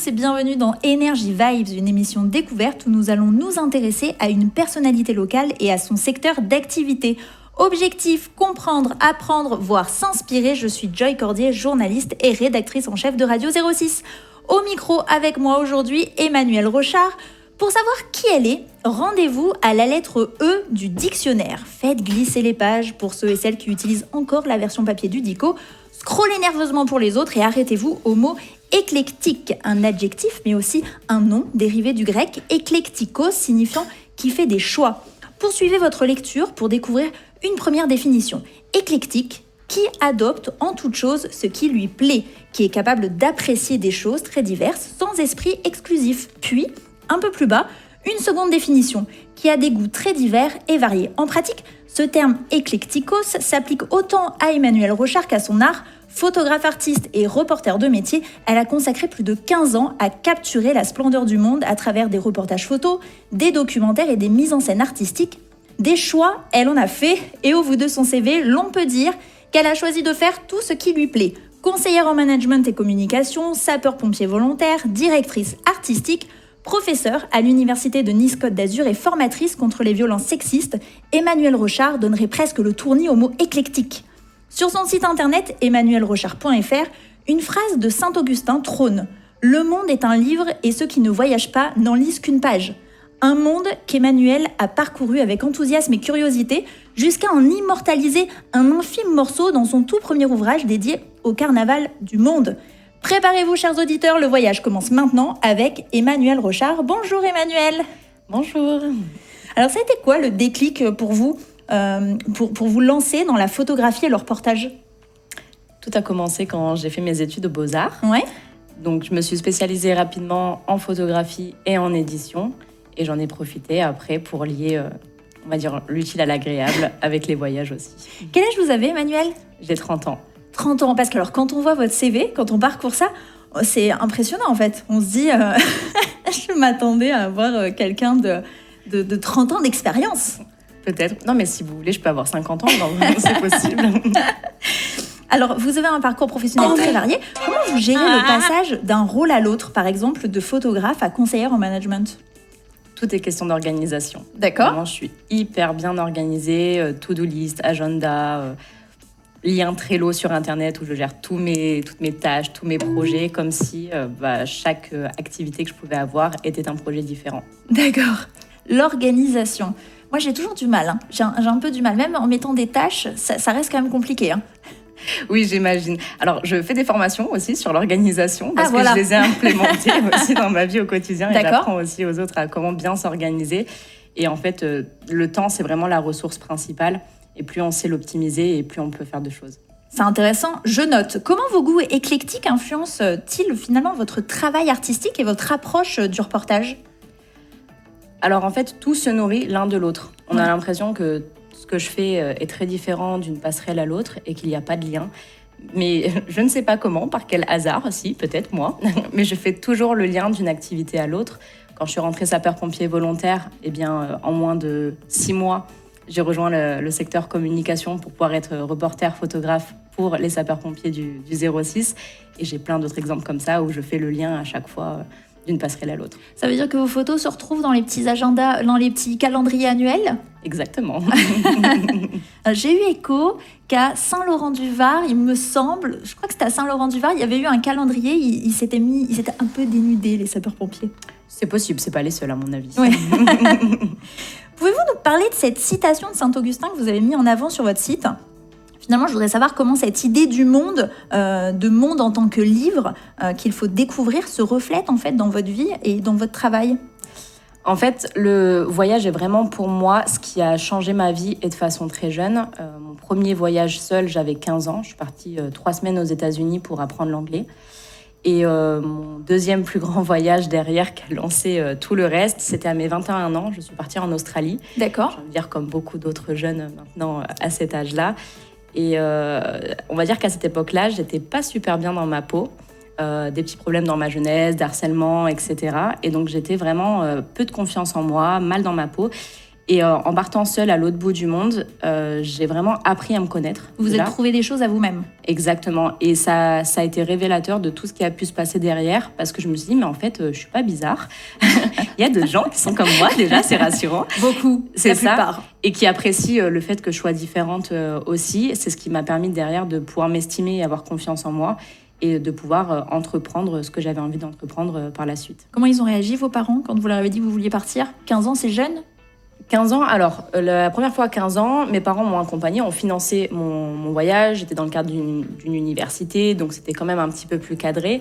tous et bienvenue dans Energy Vibes, une émission découverte où nous allons nous intéresser à une personnalité locale et à son secteur d'activité. Objectif, comprendre, apprendre, voire s'inspirer. Je suis Joy Cordier, journaliste et rédactrice en chef de Radio 06. Au micro avec moi aujourd'hui, Emmanuelle Rochard. Pour savoir qui elle est, rendez-vous à la lettre E du dictionnaire. Faites glisser les pages pour ceux et celles qui utilisent encore la version papier du dico. Scrollez nerveusement pour les autres et arrêtez-vous au mot éclectique, un adjectif mais aussi un nom dérivé du grec éclectikos signifiant qui fait des choix. Poursuivez votre lecture pour découvrir une première définition. Éclectique, qui adopte en toute chose ce qui lui plaît, qui est capable d'apprécier des choses très diverses sans esprit exclusif. Puis, un peu plus bas, une seconde définition, qui a des goûts très divers et variés. En pratique, ce terme éclectikos s'applique autant à Emmanuelle Rochard qu'à son art. Photographe artiste et reporter de métier, elle a consacré plus de 15 ans à capturer la splendeur du monde à travers des reportages photos, des documentaires et des mises en scène artistiques. Des choix, elle en a fait, et au bout de son CV, l'on peut dire qu'elle a choisi de faire tout ce qui lui plaît. Conseillère en management et communication, sapeur-pompier volontaire, directrice artistique, professeure à l'université de Nice-Côte d'Azur et formatrice contre les violences sexistes, Emmanuelle Rochard donnerait presque le tournis au mot éclectique. Sur son site internet emmanuellerochard.fr, une phrase de Saint-Augustin trône. « Le monde est un livre et ceux qui ne voyagent pas n'en lisent qu'une page ». Un monde qu'Emmanuelle a parcouru avec enthousiasme et curiosité jusqu'à en immortaliser un infime morceau dans son tout premier ouvrage dédié au carnaval du monde. Préparez-vous, chers auditeurs, le voyage commence maintenant avec Emmanuelle Rochard. Bonjour Emmanuelle. Bonjour. Alors ça a été quoi le déclic pour vous, pour vous lancer dans la photographie et le reportage ? Tout a commencé quand j'ai fait mes études aux Beaux-Arts. Ouais. Donc je me suis spécialisée rapidement en photographie et en édition. Et j'en ai profité après pour lier, on va dire, l'utile à l'agréable avec les voyages aussi. Quel âge vous avez, Emmanuelle ? J'ai 30 ans. 30 ans, parce que alors, quand on voit votre CV, quand on parcourt ça, c'est impressionnant en fait. On se dit, je m'attendais à avoir quelqu'un de 30 ans d'expérience. Peut-être. Non, mais si vous voulez, je peux avoir 50 ans, donc c'est possible. Alors, vous avez un parcours professionnel très varié. Comment vous gérez le passage d'un rôle à l'autre, par exemple, de photographe à conseillère en management ? Tout est question d'organisation. D'accord. Vraiment, je suis hyper bien organisée, to-do list, agenda, lien Trello sur Internet où je gère toutes mes tâches, tous mes projets, comme si chaque activité que je pouvais avoir était un projet différent. D'accord. L'organisation. Moi, j'ai toujours du mal. J'ai un peu du mal. Même en mettant des tâches, ça reste quand même compliqué. Oui, j'imagine. Alors, je fais des formations aussi sur l'organisation parce que je les ai implémentées aussi dans ma vie au quotidien. Et j'apprends aussi aux autres à comment bien s'organiser. Et en fait, le temps, c'est vraiment la ressource principale. Et plus on sait l'optimiser et plus on peut faire de choses. C'est intéressant. Je note. Comment vos goûts éclectiques influencent-ils finalement votre travail artistique et votre approche du reportage ? Alors, en fait, tout se nourrit l'un de l'autre. On a l'impression que ce que je fais est très différent d'une passerelle à l'autre et qu'il n'y a pas de lien. Mais je ne sais pas comment, par quel hasard, si, peut-être moi, mais je fais toujours le lien d'une activité à l'autre. Quand je suis rentrée sapeur-pompier volontaire, en moins de 6 mois, j'ai rejoint le secteur communication pour pouvoir être reporter photographe pour les sapeurs-pompiers du 06. Et j'ai plein d'autres exemples comme ça où je fais le lien à chaque fois d'une passerelle à l'autre. Ça veut dire que vos photos se retrouvent dans les petits agendas, dans les petits calendriers annuels ? Exactement. J'ai eu écho qu'à Saint-Laurent-du-Var, il me semble, je crois que c'était à Saint-Laurent-du-Var, il y avait eu un calendrier, ils s'étaient un peu dénudés, les sapeurs-pompiers. C'est possible, c'est pas les seuls à mon avis. Ouais. Pouvez-vous nous parler de cette citation de Saint-Augustin que vous avez mis en avant sur votre site ? Finalement, je voudrais savoir comment cette idée du monde, de monde en tant que livre, qu'il faut découvrir, se reflète en fait dans votre vie et dans votre travail. En fait, le voyage est vraiment pour moi ce qui a changé ma vie et de façon très jeune. Mon premier voyage seul, j'avais 15 ans. Je suis partie 3 semaines aux États-Unis pour apprendre l'anglais. Et mon deuxième plus grand voyage derrière qui a lancé tout le reste, c'était à mes 21 ans. Je suis partie en Australie. D'accord. J'ai envie de dire comme beaucoup d'autres jeunes maintenant à cet âge-là. Et on va dire qu'à cette époque-là, j'étais pas super bien dans ma peau. Des petits problèmes dans ma jeunesse, d'harcèlement, etc. Et donc j'étais vraiment peu de confiance en moi, mal dans ma peau. Et en partant seule à l'autre bout du monde, j'ai vraiment appris à me connaître. Vous êtes trouvé des choses à vous-même. Exactement. Et ça a été révélateur de tout ce qui a pu se passer derrière, parce que je me suis dit, mais en fait, je suis pas bizarre. Il y a des gens qui sont comme moi, déjà, c'est rassurant. Beaucoup, c'est la ça. plupart. Et qui apprécient le fait que je sois différente aussi. C'est ce qui m'a permis derrière de pouvoir m'estimer et avoir confiance en moi et de pouvoir entreprendre ce que j'avais envie d'entreprendre par la suite. Comment ils ont réagi, vos parents, quand vous leur avez dit que vous vouliez partir ? 15 ans, c'est jeune ? 15 ans, alors la première fois à 15 ans, mes parents m'ont accompagnée, ont financé mon voyage. J'étais dans le cadre d'une université, donc c'était quand même un petit peu plus cadré.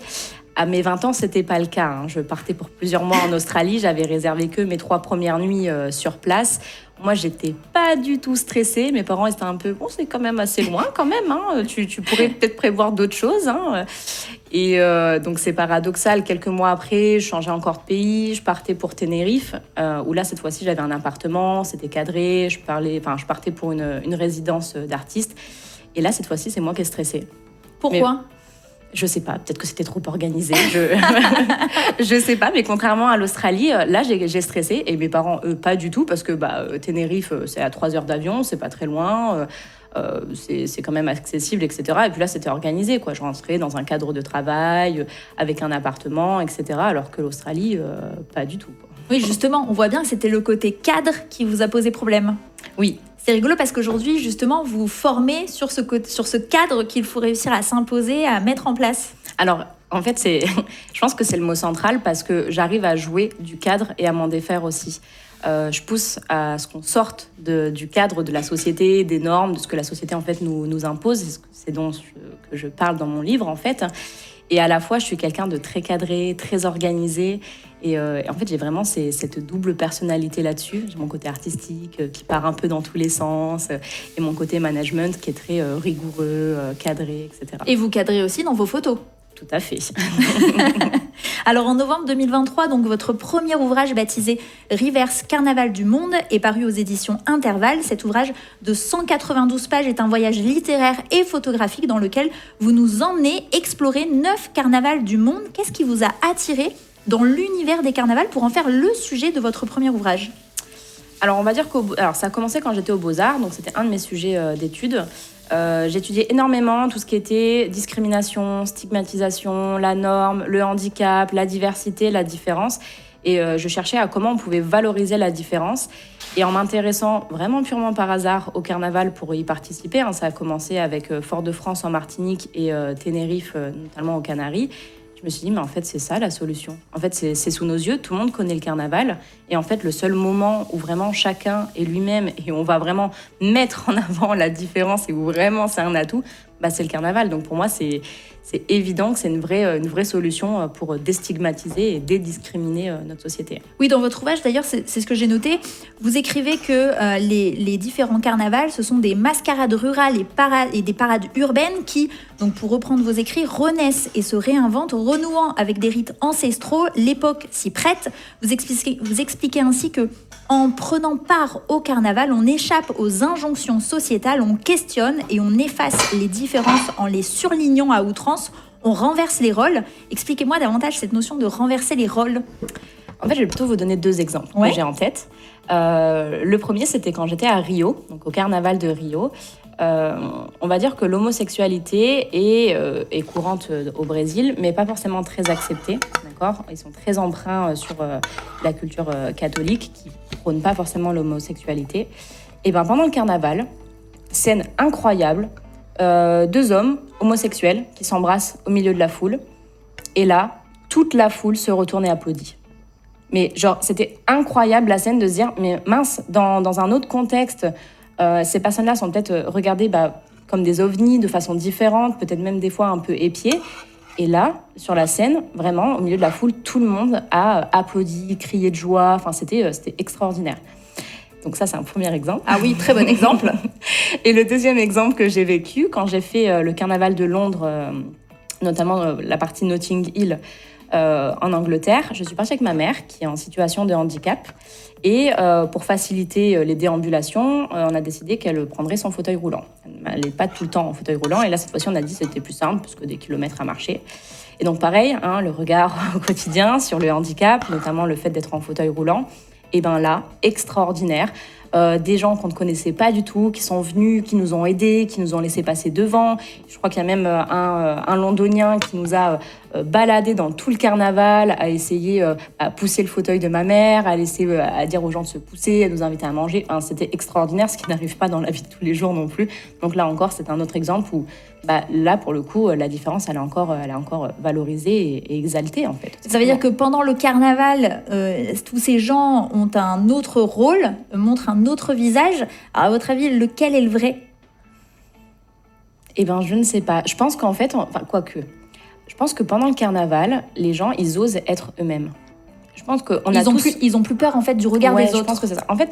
À mes 20 ans, c'était pas le cas. Hein. Je partais pour plusieurs mois en Australie, j'avais réservé que mes 3 premières nuits sur place. Moi, j'étais pas du tout stressée. Mes parents étaient un peu, bon, c'est quand même assez loin quand même. Hein. Tu pourrais peut-être prévoir d'autres choses. Hein. Et donc, c'est paradoxal. Quelques mois après, je changeais encore de pays. Je partais pour Tenerife, où là, cette fois-ci, j'avais un appartement. C'était cadré. Je partais pour une résidence d'artiste. Et là, cette fois-ci, c'est moi qui ai stressé. Pourquoi ? Je sais pas, peut-être que c'était trop organisé. Je sais pas, mais contrairement à l'Australie, là, j'ai stressé. Et mes parents, eux, pas du tout, parce que Tenerife, c'est à 3 heures d'avion, c'est pas très loin. C'est quand même accessible, etc. Et puis là, c'était organisé, quoi. Je rentrais dans un cadre de travail, avec un appartement, etc. Alors que l'Australie, pas du tout, quoi. Oui, justement, on voit bien que c'était le côté cadre qui vous a posé problème. Oui. C'est rigolo parce qu'aujourd'hui, justement, vous vous formez sur ce cadre qu'il faut réussir à s'imposer, à mettre en place. Alors, en fait, je pense que c'est le mot central parce que j'arrive à jouer du cadre et à m'en défaire aussi. Je pousse à ce qu'on sorte du cadre de la société, des normes, de ce que la société en fait nous impose. C'est dont que je parle dans mon livre en fait. Et à la fois, je suis quelqu'un de très cadré, très organisé. Et en fait, j'ai vraiment cette double personnalité là-dessus. J'ai mon côté artistique qui part un peu dans tous les sens et mon côté management qui est très rigoureux, cadré, etc. Et vous cadrez aussi dans vos photos. Tout à fait. Alors en novembre 2023, donc votre premier ouvrage baptisé Reverse Carnaval du Monde est paru aux éditions Intervalle. Cet ouvrage de 192 pages est un voyage littéraire et photographique dans lequel vous nous emmenez explorer 9 carnavals du monde. Qu'est-ce qui vous a attiré dans l'univers des carnavals pour en faire le sujet de votre premier ouvrage ? Alors on va dire ça a commencé quand j'étais aux Beaux-Arts, donc c'était un de mes sujets d'études. J'étudiais énormément tout ce qui était discrimination, stigmatisation, la norme, le handicap, la diversité, la différence. Et je cherchais à comment on pouvait valoriser la différence. Et en m'intéressant vraiment purement par hasard au carnaval pour y participer, hein, ça a commencé avec Fort-de-France en Martinique et Tenerife, notamment aux Canaries. Je me suis dit, mais en fait, c'est ça la solution. En fait, c'est sous nos yeux, tout le monde connaît le carnaval. Et en fait, le seul moment où vraiment chacun est lui-même et on va vraiment mettre en avant la différence et où vraiment c'est un atout, c'est le carnaval. Donc pour moi, c'est évident que c'est une vraie solution pour déstigmatiser et dédiscriminer notre société. Oui, dans votre ouvrage, d'ailleurs, c'est ce que j'ai noté. Vous écrivez que les différents carnavals, ce sont des mascarades rurales et des parades urbaines qui, donc pour reprendre vos écrits, renaissent et se réinventent, renouant avec des rites ancestraux. L'époque s'y prête. Vous expliquez ainsi que en prenant part au carnaval, on échappe aux injonctions sociétales, on questionne et on efface les différences en les surlignant à outrance, on renverse les rôles. Expliquez-moi davantage cette notion de renverser les rôles. En fait, je vais plutôt vous donner 2 exemples que j'ai en tête. Le premier, c'était quand j'étais à Rio, donc au carnaval de Rio. On va dire que l'homosexualité est courante au Brésil, mais pas forcément très acceptée. D'accord ? Ils sont très emprunts sur la culture catholique qui prône pas forcément l'homosexualité. Et pendant le carnaval, scène incroyable, 2 hommes homosexuels qui s'embrassent au milieu de la foule. Et là, toute la foule se retourne et applaudit. Mais genre, c'était incroyable la scène de se dire, mais mince, dans un autre contexte, ces personnes-là sont peut-être regardées comme des ovnis de façon différente, peut-être même des fois un peu épiées. Et là, sur la scène, vraiment, au milieu de la foule, tout le monde a applaudi, crié de joie. Enfin, c'était extraordinaire. Donc ça, c'est un premier exemple. Ah oui, très bon exemple. Et le deuxième exemple que j'ai vécu, quand j'ai fait le carnaval de Londres, notamment la partie Notting Hill, en Angleterre, je suis partie avec ma mère qui est en situation de handicap. Et pour faciliter les déambulations, on a décidé qu'elle prendrait son fauteuil roulant. Elle n'est pas tout le temps en fauteuil roulant. Et là, cette fois-ci, on a dit que c'était plus simple, parce que des kilomètres à marcher. Et donc pareil, le regard au quotidien sur le handicap, notamment le fait d'être en fauteuil roulant. Et bien là, extraordinaire. Des gens qu'on ne connaissait pas du tout, qui sont venus, qui nous ont aidés, qui nous ont laissé passer devant. Je crois qu'il y a même un Londonien qui nous a baladé dans tout le carnaval, à essayer à pousser le fauteuil de ma mère, à laisser à dire aux gens de se pousser, à nous inviter à manger. Enfin, c'était extraordinaire, ce qui n'arrive pas dans la vie de tous les jours non plus. Donc là encore, c'est un autre exemple où là, pour le coup, la différence, elle est encore valorisée et exaltée, en fait. Ça veut dire que pendant le carnaval, tous ces gens ont un autre rôle, montrent un autre visage. Alors, à votre avis, lequel est le vrai ? Eh bien, je ne sais pas. Je pense qu'en fait, quoique, je pense que pendant le carnaval, les gens, ils osent être eux-mêmes. Je pense ils ont plus peur, en fait, du regard des autres. Je pense que c'est ça. En fait,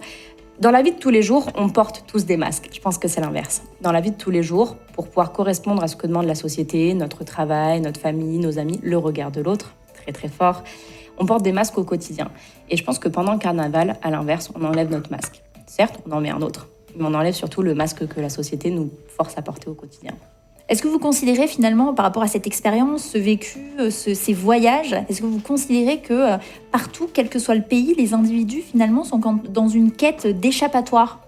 dans la vie de tous les jours, on porte tous des masques. Je pense que c'est l'inverse. Dans la vie de tous les jours, pour pouvoir correspondre à ce que demande la société, notre travail, notre famille, nos amis, le regard de l'autre, très très fort, on porte des masques au quotidien. Et je pense que pendant le carnaval, à l'inverse, on enlève notre masque. Certes, on en met un autre, mais on enlève surtout le masque que la société nous force à porter au quotidien. Est-ce que vous considérez finalement, par rapport à cette expérience, ce vécu, ces voyages, est-ce que vous considérez que partout, quel que soit le pays, les individus finalement sont dans une quête d'échappatoire ?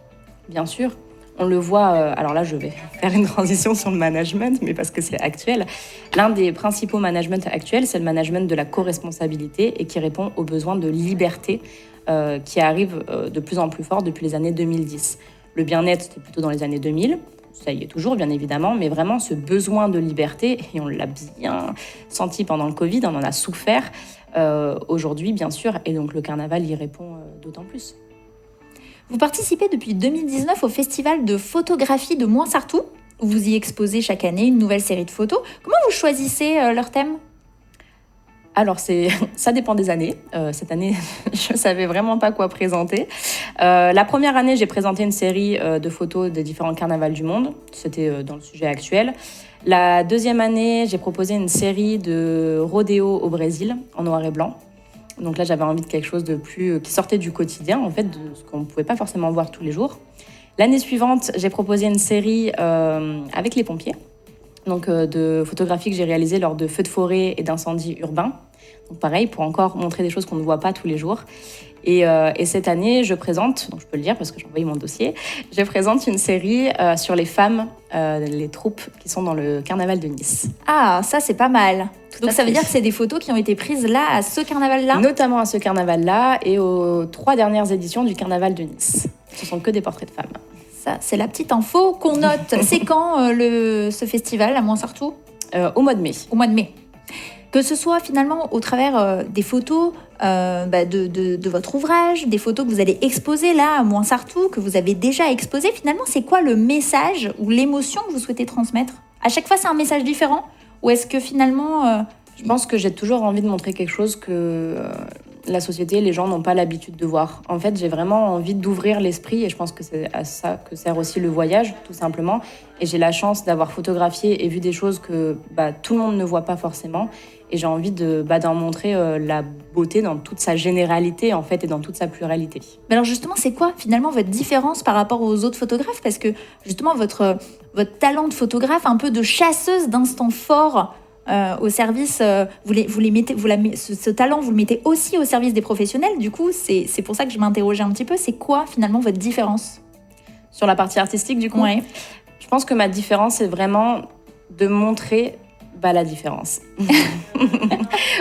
Bien sûr. On le voit, alors là je vais faire une transition sur le management, mais parce que c'est actuel. L'un des principaux managements actuels, c'est le management de la co-responsabilité et qui répond aux besoins de liberté qui arrivent de plus en plus fort depuis les années 2010. Le bien-être, c'était plutôt dans les années 2000. Ça y est toujours, bien évidemment, mais vraiment ce besoin de liberté, et on l'a bien senti pendant le Covid, on en a souffert aujourd'hui, bien sûr, et donc le carnaval y répond d'autant plus. Vous participez depuis 2019 au Festival de photographie de Mouansartou, où vous y exposez chaque année une nouvelle série de photos. Comment vous choisissez leur thème ? Alors, ça dépend des années. Cette année, je ne savais vraiment pas quoi présenter. La première année, j'ai présenté une série de photos des différents carnavals du monde. C'était dans le sujet actuel. La deuxième année, j'ai proposé une série de rodéo au Brésil, en noir et blanc. Donc là, j'avais envie de quelque chose de plus qui sortait du quotidien, en fait, de ce qu'on ne pouvait pas forcément voir tous les jours. L'année suivante, j'ai proposé une série avec les pompiers. Donc de photographies que j'ai réalisées lors de feux de forêt et d'incendies urbains. Donc pareil, pour encore montrer des choses qu'on ne voit pas tous les jours. Et cette année, je présente, donc je peux le dire parce que j'ai envoyé mon dossier, je présente une série sur les femmes, les troupes qui sont dans le carnaval de Nice. Ah, ça c'est pas mal. Donc ça veut dire que c'est des photos qui ont été prises là, à ce carnaval-là ? Notamment à ce carnaval-là et aux 3 dernières éditions du carnaval de Nice. Ce sont que des portraits de femmes. Ça, c'est la petite info qu'on note. C'est quand ce festival à Mouansartou ? Au mois de mai. Au mois de mai. Que ce soit finalement au travers des photos de votre ouvrage, des photos que vous allez exposer là à Mouansartou, que vous avez déjà exposées, finalement, c'est quoi le message ou l'émotion que vous souhaitez transmettre ? À chaque fois, c'est un message différent ? Ou est-ce que finalement... Je pense que j'ai toujours envie de montrer quelque chose que la société, les gens n'ont pas l'habitude de voir. En fait, j'ai vraiment envie d'ouvrir l'esprit et je pense que c'est à ça que sert aussi le voyage, tout simplement. Et j'ai la chance d'avoir photographié et vu des choses que tout le monde ne voit pas forcément. Et j'ai envie d'en montrer la beauté dans toute sa généralité, en fait, et dans toute sa pluralité. Mais alors justement, c'est quoi finalement votre différence par rapport aux autres photographes ? Parce que justement, votre talent de photographe, un peu de chasseuse d'instants forts au service, ce talent, vous le mettez aussi au service des professionnels. Du coup, c'est pour ça que je m'interrogeais un petit peu. C'est quoi finalement votre différence ? Sur la partie artistique, du coup ? Ouais. Je pense que ma différence, c'est vraiment de montrer la différence.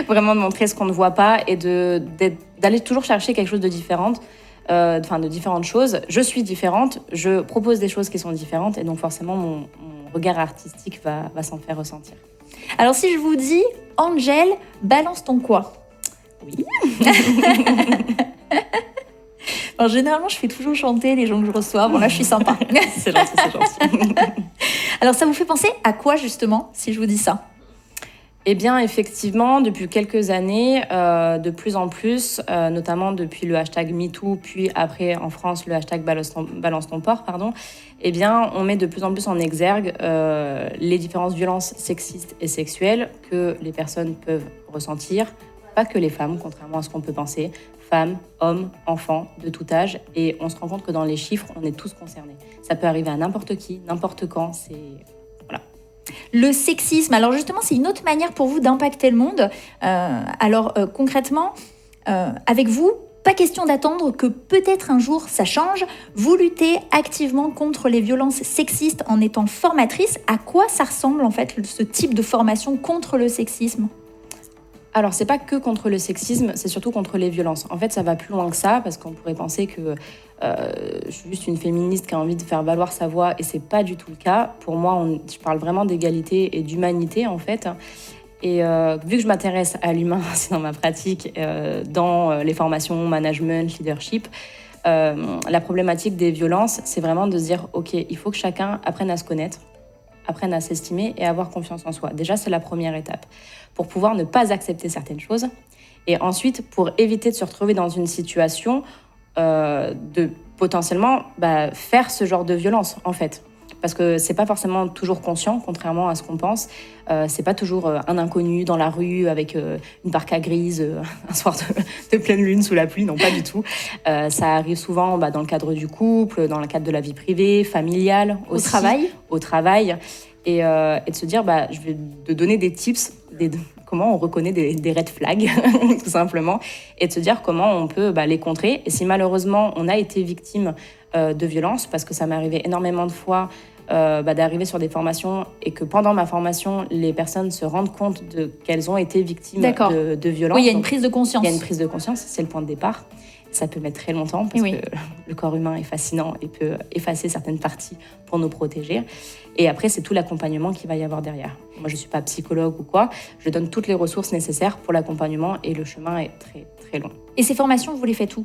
Vraiment de montrer ce qu'on ne voit pas et d'aller toujours chercher quelque chose de différent, de différentes choses. Je suis différente, je propose des choses qui sont différentes et donc forcément mon regard artistique va s'en faire ressentir. Alors si je vous dis, Angel, balance ton quoi ? Oui. Alors, généralement, je fais toujours chanter les gens que je reçois. Bon, là, je suis sympa. C'est gentil. Alors, ça vous fait penser à quoi, justement, si je vous dis ça ? Eh bien, effectivement, depuis quelques années, de plus en plus, notamment depuis le hashtag MeToo, puis après, en France, le hashtag Balance ton porc, eh bien, on met de plus en plus en exergue les différentes violences sexistes et sexuelles que les personnes peuvent ressentir, pas que les femmes, contrairement à ce qu'on peut penser, femmes, hommes, enfants, de tout âge. Et on se rend compte que dans les chiffres, on est tous concernés. Ça peut arriver à n'importe qui, n'importe quand, voilà. Le sexisme, alors justement, c'est une autre manière pour vous d'impacter le monde. Concrètement, avec vous, pas question d'attendre que peut-être un jour ça change. Vous luttez activement contre les violences sexistes en étant formatrice. À quoi ça ressemble en fait ce type de formation contre le sexisme ? Alors, c'est pas que contre le sexisme, c'est surtout contre les violences. En fait, ça va plus loin que ça, parce qu'on pourrait penser que je suis juste une féministe qui a envie de faire valoir sa voix, et c'est pas du tout le cas. Pour moi, je parle vraiment d'égalité et d'humanité, en fait. Et vu que je m'intéresse à l'humain, c'est dans ma pratique, dans les formations management, leadership, la problématique des violences, c'est vraiment de se dire, OK, il faut que chacun apprenne à se connaître, apprenne à s'estimer et à avoir confiance en soi. Déjà, c'est la première étape pour pouvoir ne pas accepter certaines choses. Et ensuite, pour éviter de se retrouver dans une situation de potentiellement faire ce genre de violence, en fait. Parce que c'est pas forcément toujours conscient, contrairement à ce qu'on pense. C'est pas toujours un inconnu dans la rue avec une parka grise un soir de pleine lune sous la pluie, non, pas du tout. Ça arrive souvent dans le cadre du couple, dans le cadre de la vie privée, familiale aussi. Au travail. Et de se dire, je vais te donner des tips, comment on reconnaît des red flags, tout simplement, et de se dire comment on peut les contrer. Et si malheureusement on a été victime de violences, parce que ça m'est arrivé énormément de fois d'arriver sur des formations et que pendant ma formation, les personnes se rendent compte qu'elles ont été victimes de violences. Oui, il y a une prise de conscience. Il y a une prise de conscience, c'est le point de départ. Ça peut mettre très longtemps parce que le corps humain est fascinant et peut effacer certaines parties pour nous protéger. Et après, c'est tout l'accompagnement qu'il va y avoir derrière. Moi, je ne suis pas psychologue ou quoi. Je donne toutes les ressources nécessaires pour l'accompagnement et le chemin est très, très long. Et ces formations, vous les faites où ?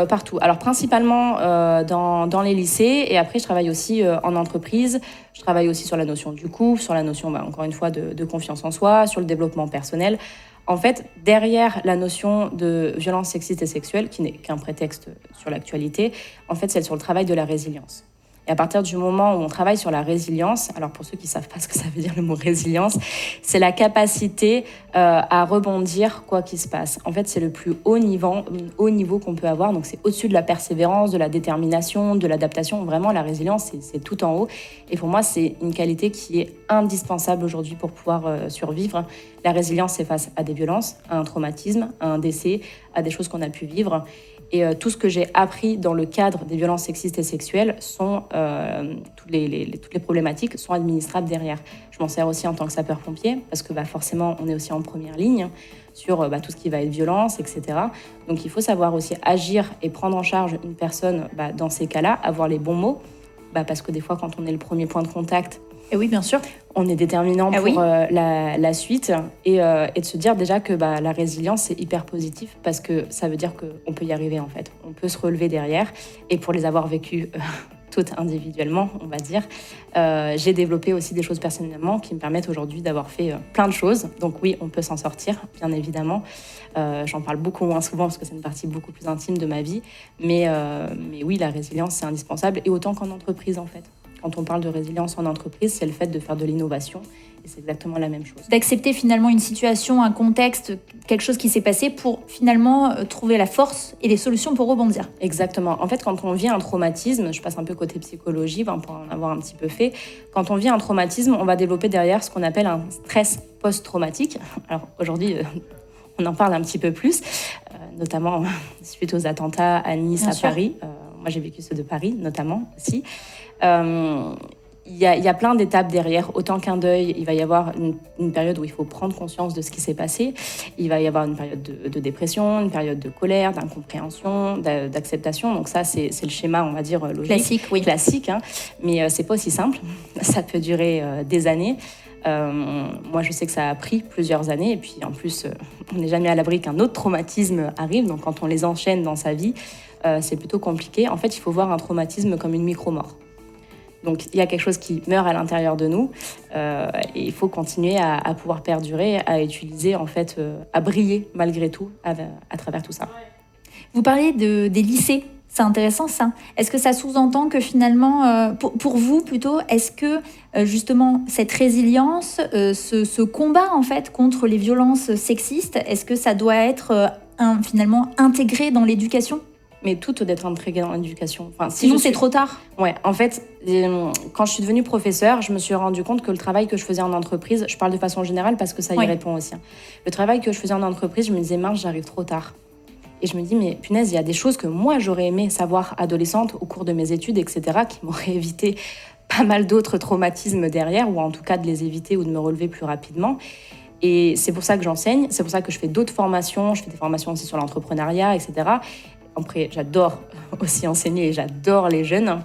Partout. Alors, principalement dans les lycées. Et après, je travaille aussi en entreprise. Je travaille aussi sur la notion du couple, sur la notion, encore une fois, de confiance en soi, sur le développement personnel. En fait, derrière la notion de violence sexiste et sexuelle, qui n'est qu'un prétexte sur l'actualité, en fait, c'est sur le travail de la résilience. Et à partir du moment où on travaille sur la résilience, alors pour ceux qui ne savent pas ce que ça veut dire le mot résilience, c'est la capacité à rebondir quoi qu'il se passe. En fait, c'est le plus haut niveau qu'on peut avoir. Donc, c'est au-dessus de la persévérance, de la détermination, de l'adaptation. Vraiment, la résilience, c'est tout en haut. Et pour moi, c'est une qualité qui est indispensable aujourd'hui pour pouvoir survivre. La résilience, c'est face à des violences, à un traumatisme, à un décès, à des choses qu'on a pu vivre. Et tout ce que j'ai appris dans le cadre des violences sexistes et sexuelles toutes les problématiques sont administrables derrière. Je m'en sers aussi en tant que sapeur-pompier parce que forcément, on est aussi en première ligne sur tout ce qui va être violence, etc. Donc, il faut savoir aussi agir et prendre en charge une personne dans ces cas-là, avoir les bons mots, parce que des fois, quand on est le premier point de contact, et oui, bien sûr, on est déterminant pour la suite et de se dire déjà que la résilience, c'est hyper positif parce que ça veut dire qu'on peut y arriver en fait. On peut se relever derrière et pour les avoir vécues toutes individuellement, on va dire, j'ai développé aussi des choses personnellement qui me permettent aujourd'hui d'avoir fait plein de choses. Donc oui, on peut s'en sortir, bien évidemment. J'en parle beaucoup moins souvent parce que c'est une partie beaucoup plus intime de ma vie. Mais oui, la résilience, c'est indispensable et autant qu'en entreprise en fait. Quand on parle de résilience en entreprise, c'est le fait de faire de l'innovation. Et c'est exactement la même chose. D'accepter finalement une situation, un contexte, quelque chose qui s'est passé pour finalement trouver la force et les solutions pour rebondir. Exactement. En fait, quand on vit un traumatisme, je passe un peu côté psychologie, pour en avoir un petit peu fait. Quand on vit un traumatisme, on va développer derrière ce qu'on appelle un stress post-traumatique. Alors aujourd'hui, on en parle un petit peu plus, notamment suite aux attentats à Nice, Bien sûr. Paris. Moi, j'ai vécu ceux de Paris, notamment, aussi. Il y a plein d'étapes derrière. Autant qu'un deuil, il va y avoir une période où il faut prendre conscience de ce qui s'est passé. Il va y avoir une période de dépression, une période de colère, d'incompréhension, d'acceptation. Donc ça, c'est le schéma, on va dire, logique. Classique, oui. Classique, hein. Mais c'est pas aussi simple. Ça peut durer des années. Moi, je sais que ça a pris plusieurs années. Et puis, en plus, on n'est jamais à l'abri qu'un autre traumatisme arrive. Donc, quand on les enchaîne dans sa vie, c'est plutôt compliqué. En fait, il faut voir un traumatisme comme une micro-mort. Donc, il y a quelque chose qui meurt à l'intérieur de nous et il faut continuer à pouvoir perdurer, à utiliser, en fait, à briller malgré tout à travers tout ça. Vous parlez des lycées. C'est intéressant ça. Est-ce que ça sous-entend que finalement, pour vous plutôt, est-ce que justement cette résilience, ce combat en fait contre les violences sexistes, est-ce que ça doit être finalement intégré dans l'éducation ? Mais tout doit être intégré dans l'éducation. Enfin, sinon, c'est trop tard. Ouais, en fait, quand je suis devenue professeure, je me suis rendu compte que le travail que je faisais en entreprise, je parle de façon générale parce que ça y répond aussi. Le travail que je faisais en entreprise, je me disais, mince, j'arrive trop tard. Et je me dis, mais punaise, il y a des choses que moi, j'aurais aimé savoir adolescente au cours de mes études, etc., qui m'auraient évité pas mal d'autres traumatismes derrière, ou en tout cas de les éviter ou de me relever plus rapidement. Et c'est pour ça que j'enseigne, c'est pour ça que je fais d'autres formations, je fais des formations aussi sur l'entrepreneuriat, etc. Après, j'adore aussi enseigner et j'adore les jeunes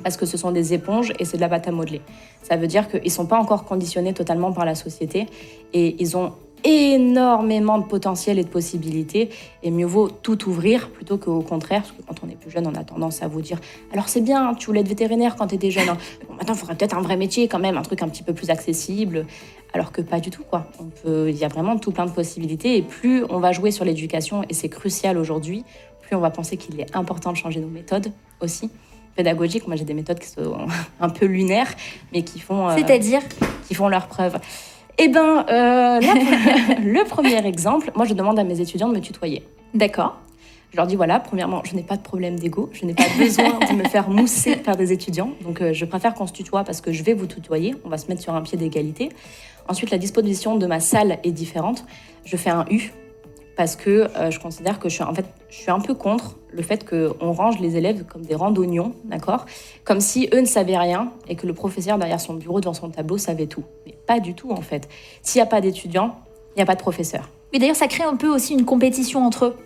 parce que ce sont des éponges et c'est de la pâte à modeler. Ça veut dire qu'ils ne sont pas encore conditionnés totalement par la société et ils ont énormément de potentiel et de possibilités et mieux vaut tout ouvrir plutôt qu'au contraire, parce que quand on est plus jeune, on a tendance à vous dire « Alors c'est bien, tu voulais être vétérinaire quand tu étais jeune, hein. Bon, maintenant il faudrait peut-être un vrai métier quand même, un truc un petit peu plus accessible. » Alors que pas du tout, quoi. Il y a vraiment tout plein de possibilités et plus on va jouer sur l'éducation, et c'est crucial aujourd'hui, plus on va penser qu'il est important de changer nos méthodes aussi. Pédagogiques, moi j'ai des méthodes qui sont un peu lunaires, mais qui font... C'est-à-dire qui font leurs preuves. Eh bien, le premier exemple, moi je demande à mes étudiants de me tutoyer. D'accord. Je leur dis, voilà, premièrement, je n'ai pas de problème d'ego, je n'ai pas besoin de me faire mousser par des étudiants, donc je préfère qu'on se tutoie parce que je vais vous tutoyer, on va se mettre sur un pied d'égalité. Ensuite, la disposition de ma salle est différente, je fais un U, parce que je considère que je suis un peu contre le fait qu'on range les élèves comme des rangs d'oignons, d'accord ? Comme si eux ne savaient rien et que le professeur derrière son bureau, devant son tableau, savait tout. Mais pas du tout, en fait. S'il n'y a pas d'étudiants, il n'y a pas de professeur. Mais d'ailleurs, ça crée un peu aussi une compétition entre eux.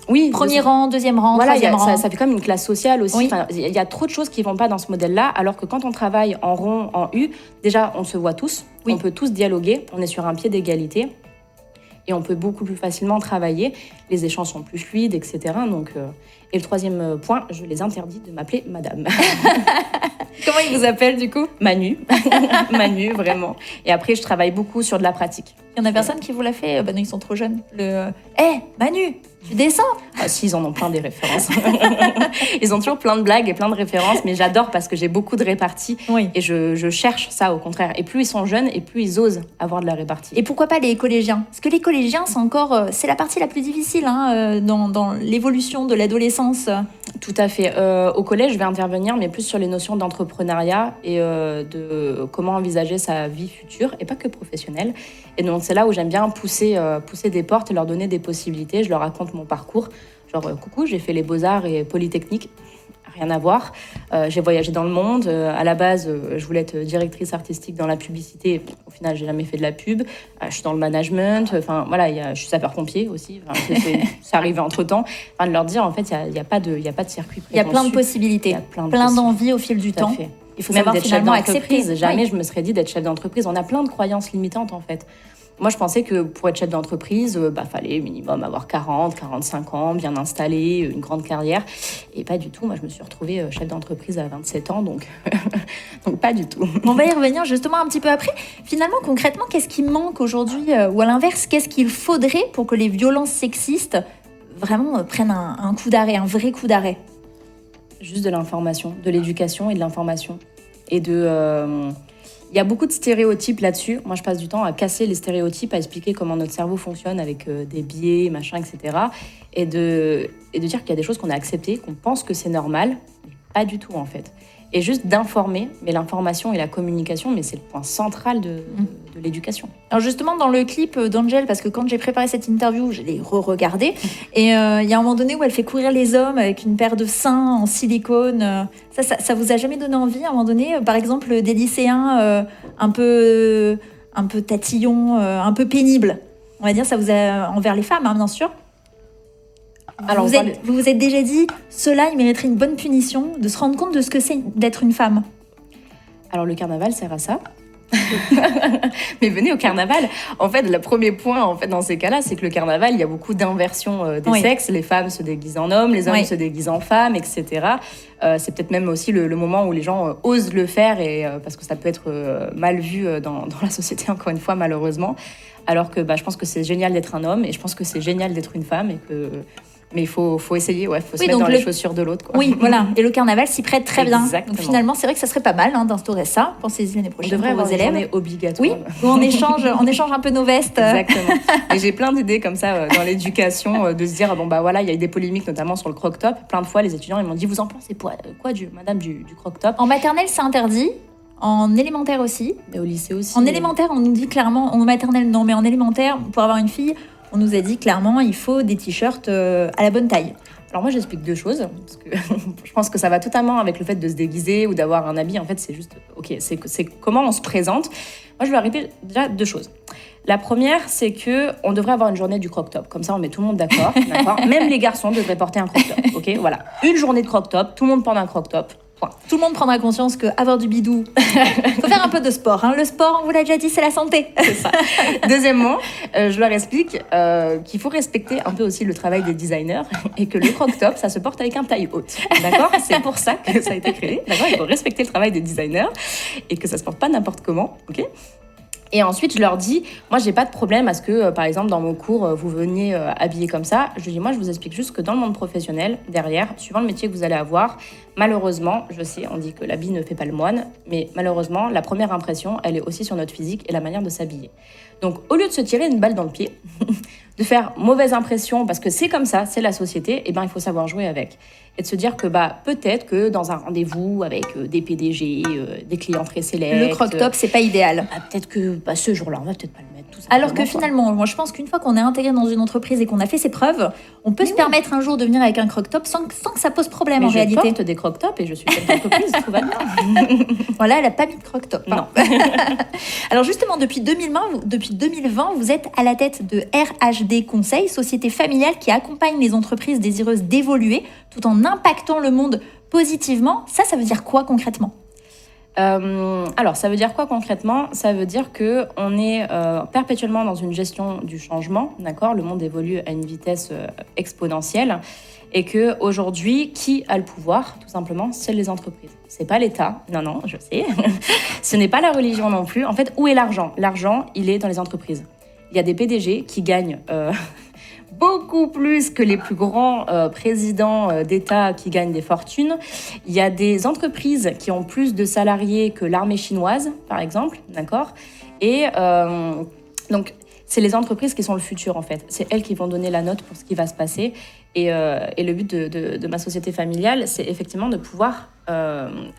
Oui, premier rang, deuxième rang, voilà, troisième rang. Ça fait comme une classe sociale aussi. Oui. Enfin, il y a trop de choses qui ne vont pas dans ce modèle-là, alors que quand on travaille en rond, en U, déjà, on se voit tous, oui. On peut tous dialoguer, on est sur un pied d'égalité. Et on peut beaucoup plus facilement travailler. Les échanges sont plus fluides, etc. Donc, et le troisième point, je les interdis de m'appeler madame. Comment ils vous appellent du coup ? Manu. Manu, vraiment. Et après, je travaille beaucoup sur de la pratique. Il y en a personne qui vous l'a fait ? Bah non, ils sont trop jeunes. Hé, Manu, tu descends ? Ah si, ils en ont plein des références. Ils ont toujours plein de blagues et plein de références, mais j'adore parce que j'ai beaucoup de réparties. Oui. Et je cherche ça, au contraire. Et plus ils sont jeunes, et plus ils osent avoir de la répartie. Et pourquoi pas les collégiens ? Parce que les collégiens, c'est la partie la plus difficile dans l'évolution de l'adolescence. Tout à fait. Au collège, je vais intervenir, mais plus sur les notions d'entrepreneuriat et de comment envisager sa vie future, et pas que professionnelle. Et donc, c'est là où j'aime bien pousser des portes et leur donner des possibilités. Je leur raconte mon parcours. Genre, coucou, j'ai fait les Beaux-Arts et Polytechnique. Rien à voir. J'ai voyagé dans le monde. À la base, je voulais être directrice artistique dans la publicité. Au final, j'ai jamais fait de la pub. Je suis dans le management. Enfin, voilà, je suis sapeur-pompier aussi. Enfin, ça arrivait entre-temps. Enfin, de leur dire, en fait, il n'y a pas de circuit préconçu. Il y a plein de possibilités. Il y a plein d'envies au fil du temps. Fait. Il faut même savoir d'être chef d'entreprise. accepter. Jamais je me serais dit d'être chef d'entreprise. On a plein de croyances limitantes, en fait. Moi, je pensais que pour être chef d'entreprise, fallait minimum avoir 40, 45 ans, bien installé, une grande carrière. Et pas du tout. Moi, je me suis retrouvée chef d'entreprise à 27 ans, donc pas du tout. On va y revenir justement un petit peu après. Finalement, concrètement, qu'est-ce qui manque aujourd'hui ? Ou à l'inverse, qu'est-ce qu'il faudrait pour que les violences sexistes vraiment prennent un coup d'arrêt, un vrai coup d'arrêt ? Juste de l'information, de l'éducation et de l'information. Et il y a beaucoup de stéréotypes là-dessus. Moi, je passe du temps à casser les stéréotypes, à expliquer comment notre cerveau fonctionne avec des biais, machin, etc. Et de dire qu'il y a des choses qu'on a acceptées, qu'on pense que c'est normal, mais pas du tout, en fait. Et juste d'informer, mais l'information et la communication, mais c'est le point central de l'éducation. Alors justement, dans le clip d'Angel, parce que quand j'ai préparé cette interview, je l'ai re-regardée, et il y a un moment donné où elle fait courir les hommes avec une paire de seins en silicone. Ça vous a jamais donné envie, à un moment donné, par exemple, des lycéens un peu tatillons, un peu pénibles, on va dire, ça vous a envers les femmes, hein, bien sûr. Alors, vous vous êtes déjà dit, ceux-là, ils mériteraient une bonne punition, de se rendre compte de ce que c'est d'être une femme. Alors, le carnaval sert à ça. Mais venez au carnaval. En fait, le premier point dans ces cas-là, c'est que le carnaval, il y a beaucoup d'inversions des sexes. Les femmes se déguisent en hommes, les hommes se déguisent en femmes, etc. C'est peut-être même aussi le moment où les gens osent le faire, parce que ça peut être mal vu dans la société, encore une fois, malheureusement. Alors que je pense que c'est génial d'être un homme, et je pense que c'est génial d'être une femme, mais il faut essayer, faut se mettre dans les chaussures de l'autre, quoi. Oui, voilà. Et le carnaval s'y prête très bien. Exactement. Donc finalement, c'est vrai que ça serait pas mal d'instaurer ça. Pensez-y l'année prochaine pour vos élèves. On est obligatoire. Oui, où on échange un peu nos vestes. Exactement. Et j'ai plein d'idées comme ça dans l'éducation, de se dire, il y a eu des polémiques, notamment sur le croque-top. Plein de fois, les étudiants, ils m'ont dit, vous en pensez quoi madame du croque-top ? En maternelle, c'est interdit. En élémentaire aussi. Et au lycée aussi. En élémentaire, on nous dit clairement, en maternelle non, mais en élémentaire, pour avoir une fille, On nous a dit clairement, il faut des t-shirts à la bonne taille. Alors moi, j'explique 2 choses, parce que je pense que ça va totalement avec le fait de se déguiser ou d'avoir un habit. En fait, c'est juste, c'est comment on se présente. Moi, je vais arrêter déjà 2 choses. La première, c'est qu'on devrait avoir une journée du croc-top. Comme ça, on met tout le monde d'accord. Même les garçons devraient porter un croc-top. Ok, voilà. Une journée de croc-top, tout le monde porte un croc-top. Point. Tout le monde prendra conscience qu'avoir du bidou, faut faire un peu de sport. Hein. Le sport, on vous l'a déjà dit, c'est la santé. C'est ça. Deuxièmement, je leur explique qu'il faut respecter un peu aussi le travail des designers et que le croc-top, ça se porte avec un taille haute. D'accord ? C'est pour ça que ça a été créé. D'accord ? Il faut respecter le travail des designers et que ça se porte pas n'importe comment. Ok ? Et ensuite, je leur dis, moi, j'ai pas de problème à ce que, par exemple, dans mon cours, vous veniez habillés comme ça. Je dis, moi, je vous explique juste que dans le monde professionnel, derrière, suivant le métier que vous allez avoir, malheureusement, je sais, on dit que l'habit ne fait pas le moine, mais malheureusement, la première impression, elle est aussi sur notre physique et la manière de s'habiller. Donc, au lieu de se tirer une balle dans le pied, de faire mauvaise impression, parce que c'est comme ça, c'est la société, et ben, il faut savoir jouer avec. Et de se dire que peut-être que dans un rendez-vous avec des PDG, des clients très célèbres... Le croc-top, c'est pas idéal. Peut-être que ce jour-là, on va peut-être pas le mettre tout ça. Alors que finalement, moi je pense qu'une fois qu'on est intégré dans une entreprise et qu'on a fait ses preuves, on peut se permettre un jour de venir avec un croc-top sans que ça pose problème en réalité. Je porte des croc-tops et je suis chef d'entreprise, tout va bien. Voilà, elle n'a pas mis de croc-top. Non. Alors justement, depuis 2020, vous êtes à la tête de RHD Conseil, société familiale qui accompagne les entreprises désireuses d'évoluer tout en impactant le monde positivement. Ça veut dire quoi concrètement ? Alors, ça veut dire quoi concrètement ? Ça veut dire qu'on est perpétuellement dans une gestion du changement, d'accord ? Le monde évolue à une vitesse exponentielle et qu'aujourd'hui, qui a le pouvoir ? Tout simplement, c'est les entreprises. C'est pas l'État, non, je sais. Ce n'est pas la religion non plus. En fait, où est l'argent ? L'argent, il est dans les entreprises. Il y a des PDG qui gagnent... beaucoup plus que les plus grands présidents d'État qui gagnent des fortunes. Il y a des entreprises qui ont plus de salariés que l'armée chinoise, par exemple, d'accord ? Et donc, c'est les entreprises qui sont le futur, en fait. C'est elles qui vont donner la note pour ce qui va se passer. Et le but de ma société familiale, c'est effectivement de pouvoir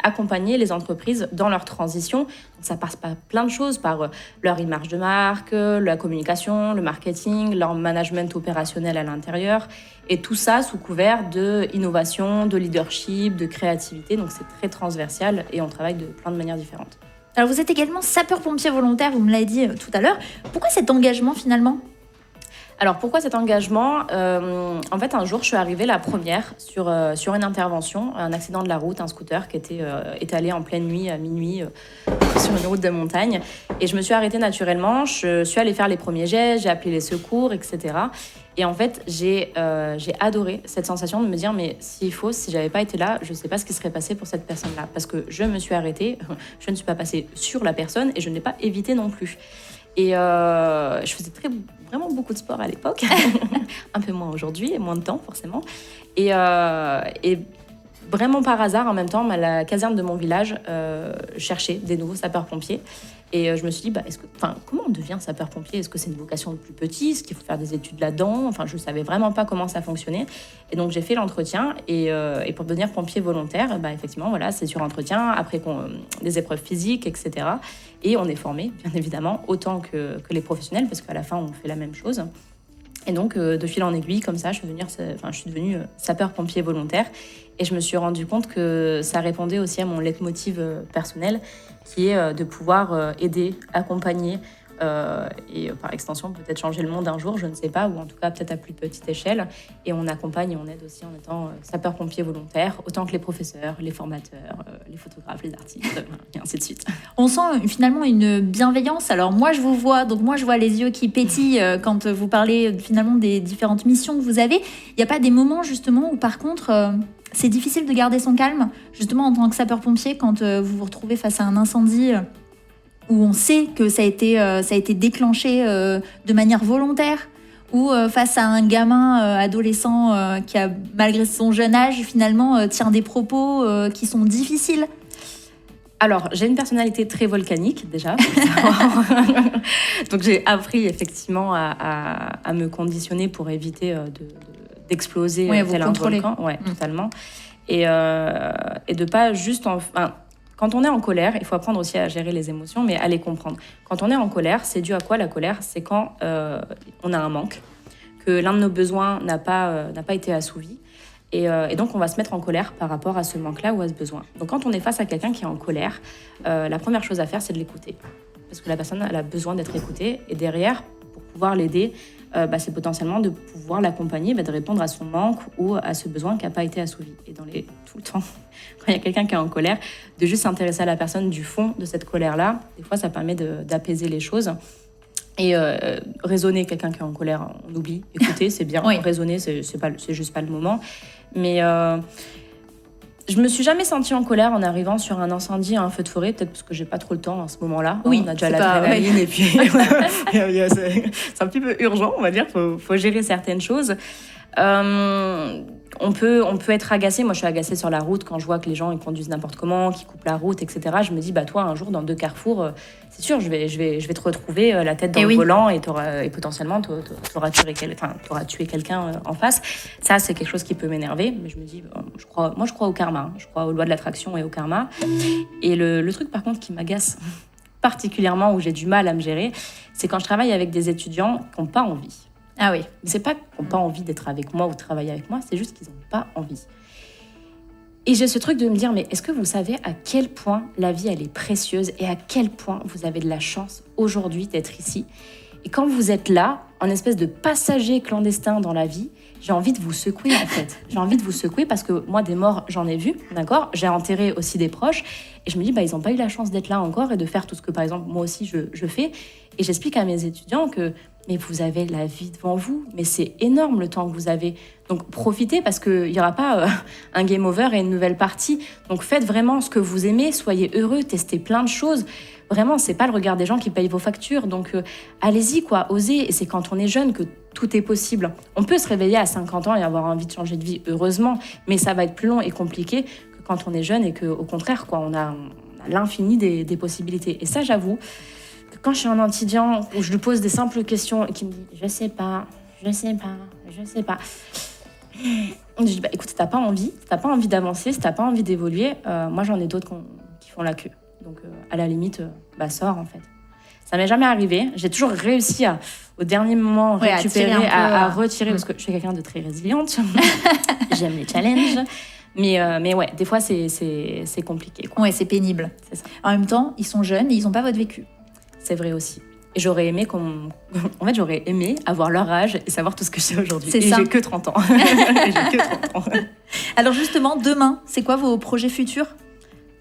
accompagner les entreprises dans leur transition. Donc, ça passe par plein de choses, par leur image de marque, la communication, le marketing, leur management opérationnel à l'intérieur. Et tout ça sous couvert d'innovation, de leadership, de créativité. Donc, c'est très transversal et on travaille de plein de manières différentes. Alors, vous êtes également sapeur-pompier volontaire, vous me l'avez dit tout à l'heure. Pourquoi cet engagement finalement ? Alors, pourquoi cet engagement ? En fait, un jour, je suis arrivée la première sur une intervention, un accident de la route, un scooter qui était étalé en pleine nuit, à minuit, sur une route de montagne. Et je me suis arrêtée naturellement, je suis allée faire les premiers gestes, j'ai appelé les secours, etc. Et en fait, j'ai adoré cette sensation de me dire, mais si j'avais pas été là, je sais pas ce qui serait passé pour cette personne-là. Parce que je me suis arrêtée, je ne suis pas passée sur la personne et je ne l'ai pas évité non plus. Et je faisais vraiment beaucoup de sport à l'époque, un peu moins aujourd'hui et moins de temps forcément. Et vraiment par hasard, en même temps, la caserne de mon village cherchait des nouveaux sapeurs-pompiers. Et je me suis dit, comment on devient sapeur-pompier ? Est-ce que c'est une vocation de plus petit ? Est-ce qu'il faut faire des études là-dedans ? Enfin, je ne savais vraiment pas comment ça fonctionnait. Et donc, j'ai fait l'entretien. Et pour devenir pompier volontaire, effectivement, voilà, c'est sur entretien, après des épreuves physiques, etc. Et on est formé, bien évidemment, autant que les professionnels, parce qu'à la fin, on fait la même chose. Et donc, de fil en aiguille, comme ça, je suis devenue sapeur-pompier volontaire. Et je me suis rendu compte que ça répondait aussi à mon leitmotiv personnel, qui est de pouvoir aider, accompagner et par extension peut-être changer le monde un jour, je ne sais pas, ou en tout cas peut-être à plus petite échelle. Et on accompagne et on aide aussi en étant sapeur-pompier volontaire, autant que les professeurs, les formateurs, les photographes, les artistes, et ainsi de suite. On sent finalement une bienveillance. Alors moi je vous vois, donc moi je vois les yeux qui pétillent quand vous parlez finalement des différentes missions que vous avez. Il n'y a pas des moments justement où par contre... c'est difficile de garder son calme, justement en tant que sapeur-pompier, quand vous vous retrouvez face à un incendie où on sait que ça a été déclenché de manière volontaire, ou face à un gamin adolescent qui a, malgré son jeune âge, finalement tient des propos qui sont difficiles. Alors, j'ai une personnalité très volcanique, déjà. Donc, j'ai appris effectivement à me conditionner pour éviter d'exploser tel un volcan. Ouais, totalement. Et de pas juste... quand on est en colère, il faut apprendre aussi à gérer les émotions, mais à les comprendre. Quand on est en colère, c'est dû à quoi la colère ? C'est quand on a un manque, que l'un de nos besoins n'a pas été assouvi. Et donc, on va se mettre en colère par rapport à ce manque-là ou à ce besoin. Donc, quand on est face à quelqu'un qui est en colère, la première chose à faire, c'est de l'écouter. Parce que la personne, elle a besoin d'être écoutée. Et derrière, pour pouvoir l'aider, c'est potentiellement de pouvoir l'accompagner, de répondre à son manque ou à ce besoin qui n'a pas été assouvi. Et tout le temps, quand il y a quelqu'un qui est en colère, de juste s'intéresser à la personne du fond de cette colère-là, des fois, ça permet d'apaiser les choses. Et raisonner, quelqu'un qui est en colère, on oublie. Écouter, c'est bien. Oui. Raisonner, c'est juste pas le moment. Mais je me suis jamais sentie en colère en arrivant sur un incendie, un feu de forêt, peut-être parce que j'ai pas trop le temps à ce moment-là. Oui, on a déjà l'adrénaline et puis c'est un petit peu urgent, on va dire. Faut gérer certaines choses. On peut être agacé. Moi, je suis agacée sur la route quand je vois que les gens ils conduisent n'importe comment, qu'ils coupent la route, etc. Je me dis, toi, un jour, dans 2 carrefours, c'est sûr, je vais te retrouver la tête dans le volant et potentiellement, t'auras tué quelqu'un en face. Ça, c'est quelque chose qui peut m'énerver. Mais je me dis, je crois au karma. Je crois aux lois de l'attraction et au karma. Et le truc, par contre, qui m'agace particulièrement, où j'ai du mal à me gérer, c'est quand je travaille avec des étudiants qui n'ont pas envie. Ah oui. C'est pas qu'ils n'ont pas envie d'être avec moi ou de travailler avec moi, c'est juste qu'ils n'ont pas envie. Et j'ai ce truc de me dire, mais est-ce que vous savez à quel point la vie, elle est précieuse et à quel point vous avez de la chance aujourd'hui d'être ici? Et quand vous êtes là, en espèce de passager clandestin dans la vie, j'ai envie de vous secouer en fait. J'ai envie de vous secouer parce que moi, des morts, j'en ai vu, d'accord? J'ai enterré aussi des proches et je me dis, ils n'ont pas eu la chance d'être là encore et de faire tout ce que, par exemple, moi aussi, je fais. Et j'explique à mes étudiants que mais vous avez la vie devant vous, mais c'est énorme le temps que vous avez. Donc profitez parce qu'il n'y aura pas un game over et une nouvelle partie. Donc faites vraiment ce que vous aimez, soyez heureux, testez plein de choses. Vraiment, c'est pas le regard des gens qui payent vos factures. Donc allez-y, osez. Et c'est quand on est jeune que tout est possible. On peut se réveiller à 50 ans et avoir envie de changer de vie, heureusement, mais ça va être plus long et compliqué que quand on est jeune et qu'au contraire, on a l'infini des possibilités. Et ça, j'avoue, quand je suis en étudiant, où je lui pose des simples questions et qu'il me dit « je sais pas », je dis « écoute, si t'as pas envie d'avancer, si t'as pas envie d'évoluer, moi j'en ai d'autres qui font la queue. Donc à la limite, sors en fait. » Ça m'est jamais arrivé. J'ai toujours réussi au dernier moment, à retirer, parce que je suis quelqu'un de très résiliente. J'aime les challenges. Mais ouais, des fois c'est compliqué. Ouais, c'est pénible. C'est ça. En même temps, ils sont jeunes et ils n'ont pas votre vécu. C'est vrai aussi. Et j'aurais aimé j'aurais aimé avoir leur âge et savoir tout ce que je sais aujourd'hui. C'est ça. J'ai que 30 ans. Alors justement, demain, c'est quoi vos projets futurs?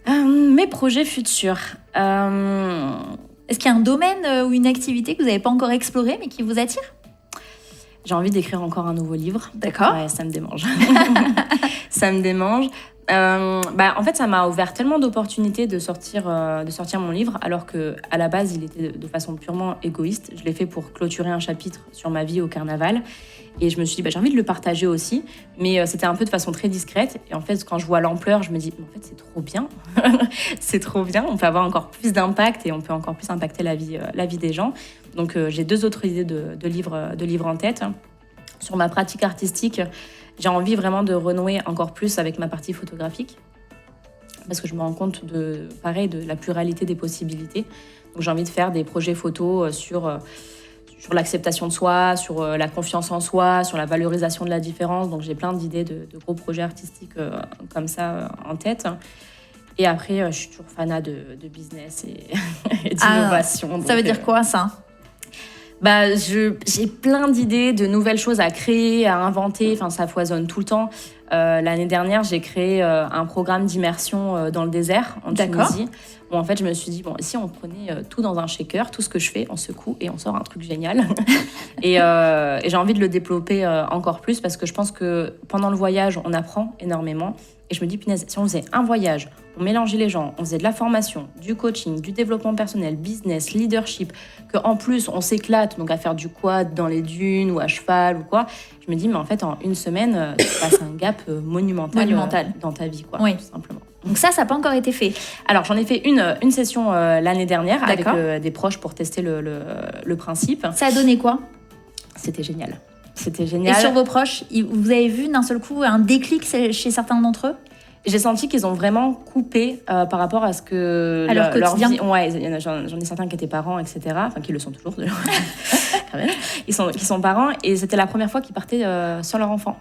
Mes projets futurs. Est-ce qu'il y a un domaine ou une activité que vous n'avez pas encore explorée mais qui vous attire? J'ai envie d'écrire encore un nouveau livre. D'accord. Ouais, ça me démange. Ça me démange. En fait, ça m'a ouvert tellement d'opportunités de sortir mon livre, alors qu'à la base, il était de façon purement égoïste. Je l'ai fait pour clôturer un chapitre sur ma vie au carnaval. Et je me suis dit, j'ai envie de le partager aussi. Mais c'était un peu de façon très discrète. Et en fait, quand je vois l'ampleur, je me dis, en fait, c'est trop bien. C'est trop bien. On peut avoir encore plus d'impact et on peut encore plus impacter la vie des gens. Donc, j'ai 2 autres idées de livres en tête. Sur ma pratique artistique, j'ai envie vraiment de renouer encore plus avec ma partie photographique parce que je me rends compte de la pluralité des possibilités. Donc j'ai envie de faire des projets photos sur l'acceptation de soi, sur la confiance en soi, sur la valorisation de la différence. Donc j'ai plein d'idées de gros projets artistiques comme ça en tête. Et après, je suis toujours fanat de business et d'innovation. Ça veut dire quoi ça ? J'ai plein d'idées, de nouvelles choses à créer, à inventer. Enfin, ça foisonne tout le temps. L'année dernière, j'ai créé un programme d'immersion dans le désert, en Tunisie. Bon, en fait, je me suis dit, si on prenait tout dans un shaker, tout ce que je fais, on secoue et on sort un truc génial. et j'ai envie de le développer encore plus parce que je pense que pendant le voyage, on apprend énormément. Et je me dis, punaise, si on faisait un voyage, on mélangeait les gens, on faisait de la formation, du coaching, du développement personnel, business, leadership, qu'en plus, on s'éclate donc à faire du quad dans les dunes ou à cheval ou quoi, je me dis, mais en fait, en une semaine, tu passes un gap monumental dans ta vie, quoi, tout simplement. Donc ça n'a pas encore été fait. Alors, j'en ai fait une session l'année dernière avec des proches pour tester le principe. Ça a donné quoi ? C'était génial. C'était génial. Et sur vos proches, vous avez vu d'un seul coup un déclic chez certains d'entre eux ? J'ai senti qu'ils ont vraiment coupé par rapport à ce que leur quotidien. Leur vie. Ouais, j'en ai certains qui étaient parents, etc. Enfin, qui le sont toujours. travers, qui sont parents, et c'était la première fois qu'ils partaient sans leur enfant.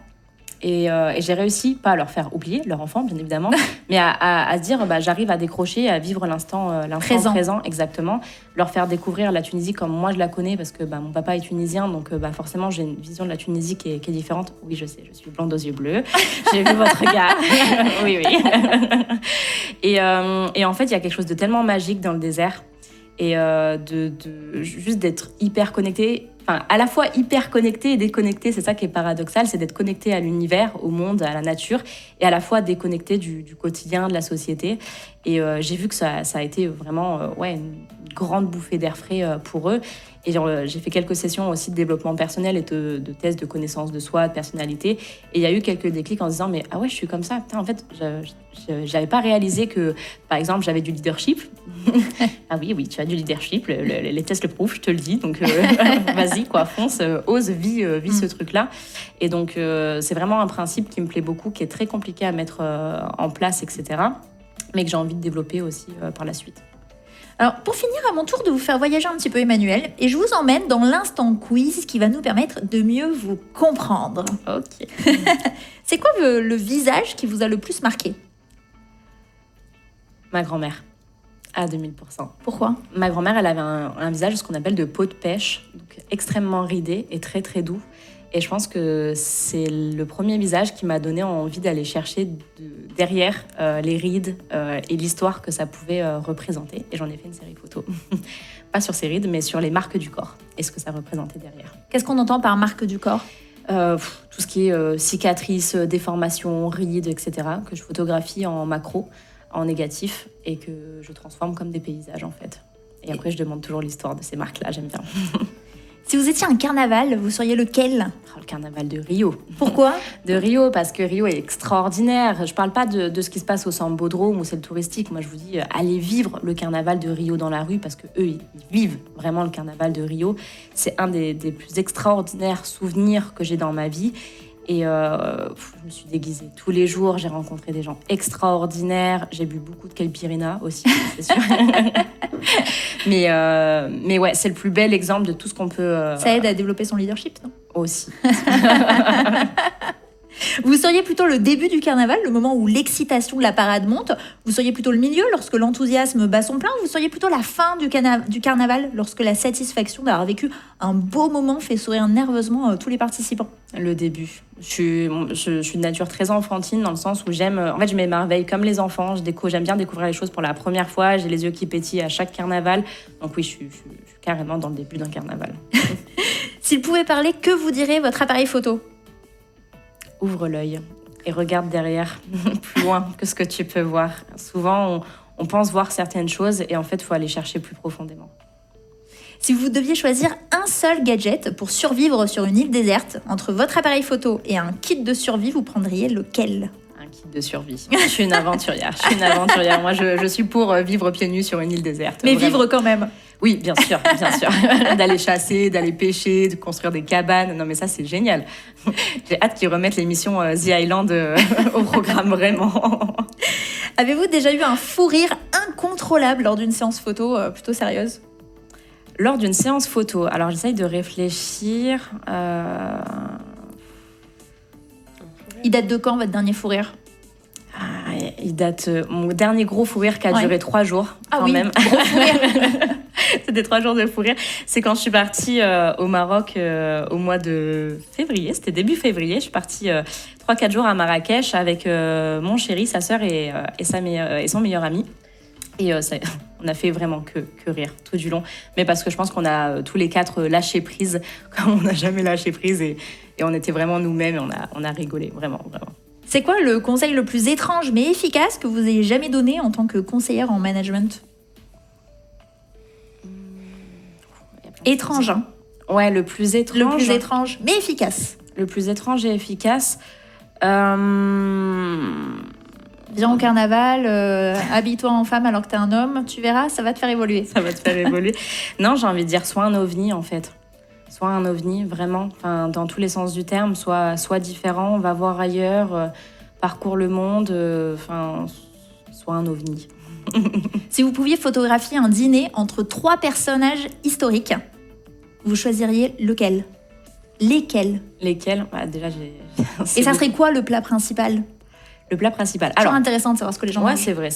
Et j'ai réussi, pas à leur faire oublier leur enfant, bien évidemment, mais à se dire, j'arrive à décrocher, à vivre l'instant présent, exactement. Leur faire découvrir la Tunisie comme moi je la connais, parce que mon papa est tunisien, donc forcément j'ai une vision de la Tunisie qui est différente. Oui, je sais, je suis blonde aux yeux bleus. J'ai vu votre regard. Oui. Et en fait, il y a quelque chose de tellement magique dans le désert, et juste d'être hyper connecté. Enfin, à la fois hyper connecté et déconnecté, c'est ça qui est paradoxal, c'est d'être connecté à l'univers, au monde, à la nature, et à la fois déconnecté du quotidien, de la société. Et j'ai vu que ça a été vraiment une grande bouffée d'air frais pour eux. Et j'ai fait quelques sessions aussi de développement personnel et de tests de connaissance de soi, de personnalité. Et il y a eu quelques déclics en se disant, mais ah ouais, je suis comme ça. Putain, en fait, j'avais pas réalisé que, par exemple, j'avais du leadership. Ah oui, tu as du leadership. Les tests le prouvent, je te le dis. Donc, vas-y, fonce, ose, vis ce truc-là. Et donc, c'est vraiment un principe qui me plaît beaucoup, qui est très compliqué à mettre en place, etc. Mais que j'ai envie de développer aussi par la suite. Alors, pour finir, à mon tour de vous faire voyager un petit peu, Emmanuel, et je vous emmène dans l'instant quiz qui va nous permettre de mieux vous comprendre. Ok. C'est quoi le visage qui vous a le plus marqué ? Ma grand-mère, à 2000%. Pourquoi ? Ma grand-mère, elle avait un visage, ce qu'on appelle de peau de pêche, donc extrêmement ridé et très très doux. Et je pense que c'est le premier visage qui m'a donné envie d'aller chercher derrière les rides et l'histoire que ça pouvait représenter. Et j'en ai fait une série photo. Pas sur ces rides, mais sur les marques du corps et ce que ça représentait derrière. Qu'est-ce qu'on entend par marque du corps ? Tout ce qui est cicatrices, déformations, rides, etc. que je photographie en macro, en négatif, et que je transforme comme des paysages en fait. Et après, je demande toujours l'histoire de ces marques-là, j'aime bien. Si vous étiez un carnaval, vous seriez lequel ? Le carnaval de Rio. Pourquoi ? De Rio, parce que Rio est extraordinaire. Je parle pas de ce qui se passe au Sambodrome, où c'est le touristique. Moi, je vous dis, allez vivre le carnaval de Rio dans la rue, parce que eux, ils vivent vraiment le carnaval de Rio. C'est un des plus extraordinaires souvenirs que j'ai dans ma vie. Et je me suis déguisée tous les jours, j'ai rencontré des gens extraordinaires, j'ai bu beaucoup de caipirinha aussi, c'est sûr. mais ouais, c'est le plus bel exemple de tout ce qu'on peut... Ça aide à développer son leadership, non ? Aussi. Vous seriez plutôt le début du carnaval, le moment où l'excitation de la parade monte ? Vous seriez plutôt le milieu, lorsque l'enthousiasme bat son plein ? Ou vous seriez plutôt la fin du carnaval, lorsque la satisfaction d'avoir vécu un beau moment fait sourire nerveusement tous les participants ? Le début. Je suis de nature très enfantine, dans le sens où je m'émerveille comme les enfants. J'aime bien découvrir les choses pour la première fois. J'ai les yeux qui pétillent à chaque carnaval. Donc oui, je suis carrément dans le début d'un carnaval. S'il pouvait parler, que vous dirait votre appareil photo ? Ouvre l'œil et regarde derrière, plus loin que ce que tu peux voir. Souvent, on pense voir certaines choses et en fait, il faut aller chercher plus profondément. Si vous deviez choisir un seul gadget pour survivre sur une île déserte, entre votre appareil photo et un kit de survie, vous prendriez lequel ? Un kit de survie. Je suis une aventurière. Moi, je suis pour vivre pieds nus sur une île déserte. Mais vraiment. vivre quand même. Oui, bien sûr. D'aller chasser, d'aller pêcher, de construire des cabanes. Non, mais ça, c'est génial. J'ai hâte qu'ils remettent l'émission The Island au programme, vraiment. Avez-vous déjà eu un fou rire incontrôlable lors d'une séance photo plutôt sérieuse ? Lors d'une séance photo, alors j'essaye de réfléchir. Il date de quand, votre dernier fou rire ? Il date... mon dernier gros fou rire qui a duré 3 jours, quand même. Gros fou rire. C'était 3 jours de fou rire. C'est quand je suis partie au Maroc au mois de février. C'était début février. Je suis partie 3-4 jours à Marrakech avec mon chéri, sa sœur et son meilleur ami. Et on a fait vraiment que rire tout du long. Mais parce que je pense qu'on a tous les 4 lâché prise comme on n'a jamais lâché prise. Et on était vraiment nous-mêmes et on a rigolé, vraiment. C'est quoi le conseil le plus étrange mais efficace que vous ayez jamais donné en tant que conseillère en management ? Étrange, hein ? Ouais, le plus étrange. Le plus étrange mais efficace. Le plus étrange et efficace. Viens au carnaval, habille-toi en femme alors que t'es un homme, tu verras, ça va te faire évoluer. Ça va te faire évoluer. Non, j'ai envie de dire, sois un ovni en fait. Sois un ovni, vraiment, dans tous les sens du terme. Sois différent, va voir ailleurs, parcours le monde, sois un ovni. Si vous pouviez photographier un dîner entre 3 personnages historiques, vous choisiriez lequel ? Lesquels ? Lesquels ? Déjà, Et ça serait quoi le plat principal ? Le plat principal. C'est intéressant de savoir ce que les gens mangent. C'est vrai.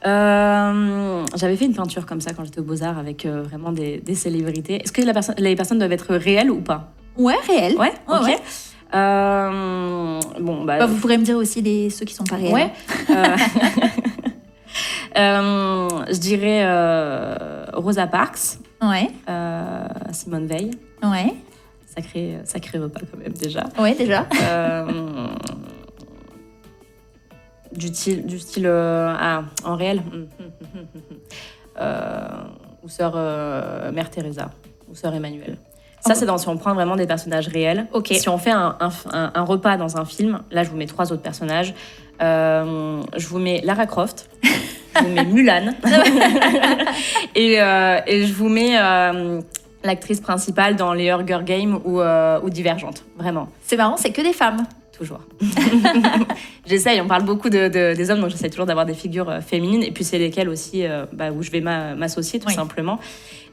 J'avais fait une peinture comme ça quand j'étais aux Beaux-Arts avec vraiment des célébrités. Est-ce que les personnes doivent être réelles ou pas ? Ouais, réelles. Ouais, ok. Ouais. Vous pourrez me dire aussi ceux qui sont pas réels. Ouais. Je dirais Rosa Parks. Ouais. Simone Veil. Ouais. Sacré repas quand même déjà. Ouais, déjà. Du style en réel. Ou sœur Mère Teresa. Ou sœur Emmanuel. Ça, c'est si on prend vraiment des personnages réels. Ok. Si on fait un repas dans un film, là, je vous mets 3 autres personnages. Je vous mets Lara Croft. Je vous mets Mulan. et je vous mets l'actrice principale dans les Hunger Games ou Divergente. Vraiment. C'est marrant, c'est que des femmes. Toujours. J'essaye, on parle beaucoup des hommes, donc j'essaie toujours d'avoir des figures féminines. Et puis c'est lesquelles aussi où je vais m'associer tout simplement.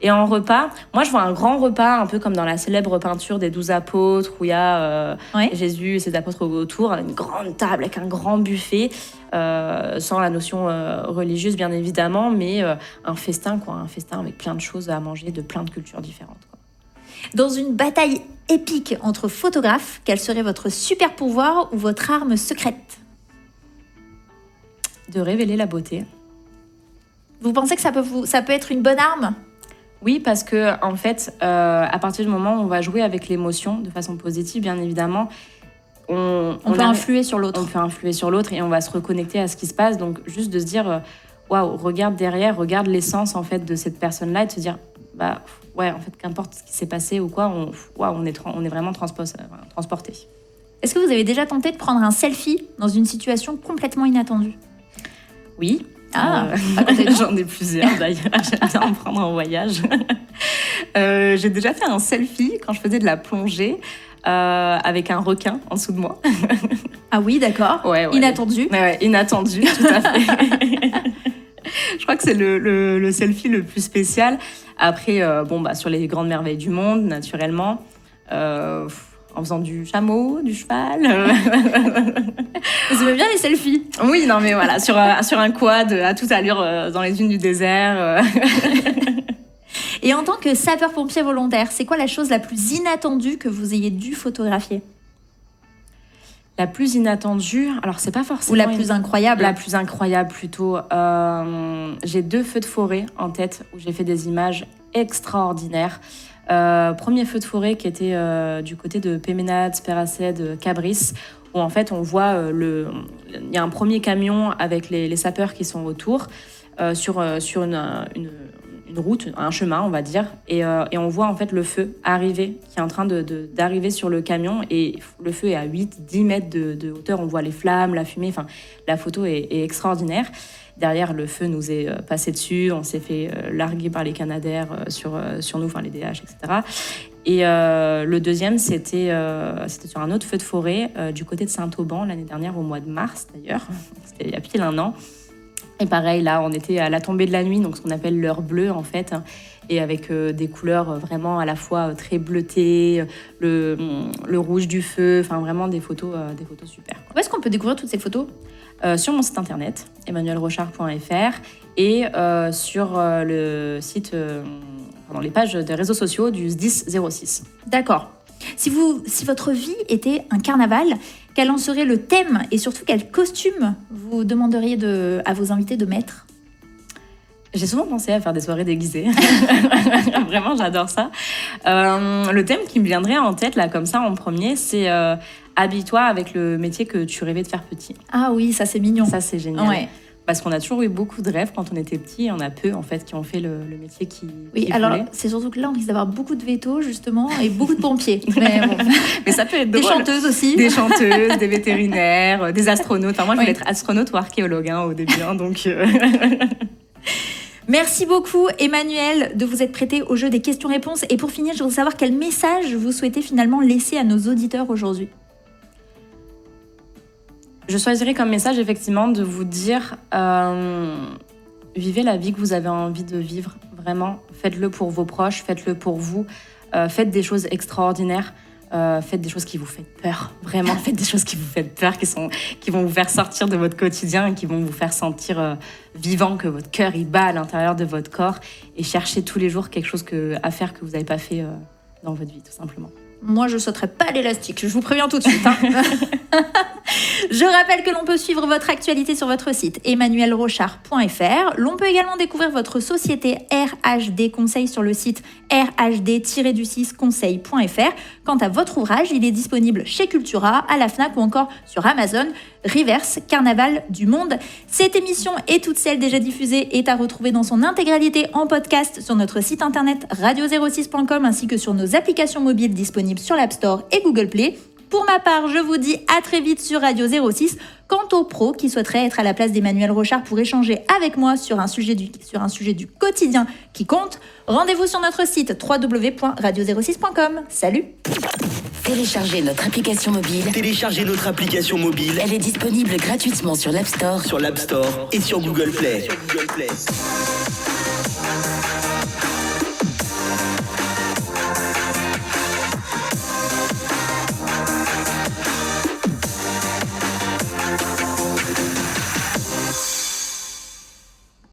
Et en repas, moi je vois un grand repas, un peu comme dans la célèbre peinture des 12 apôtres, où il y a Jésus et ses apôtres autour, une grande table avec un grand buffet, sans la notion religieuse bien évidemment, mais un festin avec plein de choses à manger de plein de cultures différentes. Dans une bataille épique entre photographes, quel serait votre super pouvoir ou votre arme secrète ? De révéler la beauté. Vous pensez que ça peut être une bonne arme ? Oui, parce que en fait, à partir du moment où on va jouer avec l'émotion de façon positive, bien évidemment, on peut influer sur l'autre. On peut influer sur l'autre et on va se reconnecter à ce qui se passe. Donc juste de se dire, waouh, regarde derrière, regarde l'essence en fait de cette personne-là et de se dire, en fait, qu'importe ce qui s'est passé ou quoi, on est vraiment transporté. Est-ce que vous avez déjà tenté de prendre un selfie dans une situation complètement inattendue ? Oui. J'en ai plusieurs d'ailleurs. J'aime bien en prendre en voyage. J'ai déjà fait un selfie quand je faisais de la plongée avec un requin en dessous de moi. Ah oui, d'accord. Ouais. Inattendu. Ouais, inattendu, tout à fait. Je crois que c'est le selfie le plus spécial. Après, sur les grandes merveilles du monde, naturellement, en faisant du chameau, du cheval. Vous aimez bien les selfies ? Oui, non, mais voilà, sur un quad à toute allure dans les dunes du désert. Et en tant que sapeur-pompier volontaire, c'est quoi la chose la plus inattendue que vous ayez dû photographier ? La plus inattendue, alors c'est pas forcément... Ou la plus incroyable ? La plus incroyable plutôt. J'ai 2 feux de forêt en tête où j'ai fait des images extraordinaires. Premier feu de forêt qui était du côté de Péménade, Spéracède, Cabris, où en fait on voit il y a un premier camion avec les sapeurs qui sont autour sur une route, un chemin on va dire, et on voit en fait le feu arriver, qui est en train d'arriver sur le camion, et le feu est à 8-10 mètres de hauteur, on voit les flammes, la fumée, enfin la photo est extraordinaire. Derrière, le feu nous est passé dessus, on s'est fait larguer par les Canadair sur nous, enfin les DH, etc. Et le deuxième, c'était sur un autre feu de forêt du côté de Saint-Auban l'année dernière, au mois de mars d'ailleurs, c'était il y a pile 1 an. Et pareil, là, on était à la tombée de la nuit, donc ce qu'on appelle l'heure bleue en fait, et avec des couleurs vraiment à la fois très bleutées, le rouge du feu, enfin vraiment des photos super. Où est-ce qu'on peut découvrir toutes ces photos ? Sur mon site internet, emmanuelrochard.fr, et sur le site, dans les pages des réseaux sociaux du SDIS 06. D'accord. Si votre vie était un carnaval, quel en serait le thème et surtout quel costume vous demanderiez à vos invités de mettre ? J'ai souvent pensé à faire des soirées déguisées. Vraiment, j'adore ça. Le thème qui me viendrait en tête, là, comme ça, en premier, c'est habille-toi avec le métier que tu rêvais de faire petit. Ah oui, ça c'est mignon. Ça, c'est génial. Ouais. Parce qu'on a toujours eu beaucoup de rêves quand on était petit, et on a peu en fait qui ont fait le métier qui. Oui, alors voulaient. c'est surtout que là on risque d'avoir beaucoup de vétos justement et beaucoup de pompiers. Mais, bon. Mais ça peut être drôle. Des chanteuses aussi. Des chanteuses, des vétérinaires, des astronautes. Enfin, moi je voulais être astronaute ou archéologue au début, donc. Merci beaucoup Emmanuel de vous être prêté au jeu des questions-réponses. Et pour finir, je voudrais savoir quel message vous souhaitez finalement laisser à nos auditeurs aujourd'hui. Je choisirais comme message effectivement de vous dire vivez la vie que vous avez envie de vivre, vraiment. Faites-le pour vos proches, faites-le pour vous. faites des choses extraordinaires. Faites des choses qui vous font peur, vraiment, faites des choses qui vous font peur, qui vont vous faire sortir de votre quotidien et qui vont vous faire sentir vivant, que votre cœur il bat à l'intérieur de votre corps, et cherchez tous les jours quelque chose à faire que vous n'avez pas fait dans votre vie, tout simplement. Moi, je sauterai pas l'élastique, je vous préviens tout de suite. Je rappelle que l'on peut suivre votre actualité sur votre site emmanuelrochard.fr. L'on peut également découvrir votre société RHD Conseil sur le site rhd-conseil.fr. Quant à votre ouvrage, il est disponible chez Cultura, à la Fnac ou encore sur Amazon. Reverse, Carnaval du Monde. Cette émission et toutes celles déjà diffusées est à retrouver dans son intégralité en podcast sur notre site internet radio06.com ainsi que sur nos applications mobiles disponibles sur l'App Store et Google Play. Pour ma part, je vous dis à très vite sur Radio 06. Quant aux pros qui souhaiteraient être à la place d'Emmanuel Rochard pour échanger avec moi sur un sujet du quotidien qui compte, rendez-vous sur notre site www.radio06.com. Salut! Téléchargez notre application mobile. Elle est disponible gratuitement sur l'App Store et sur Google Play.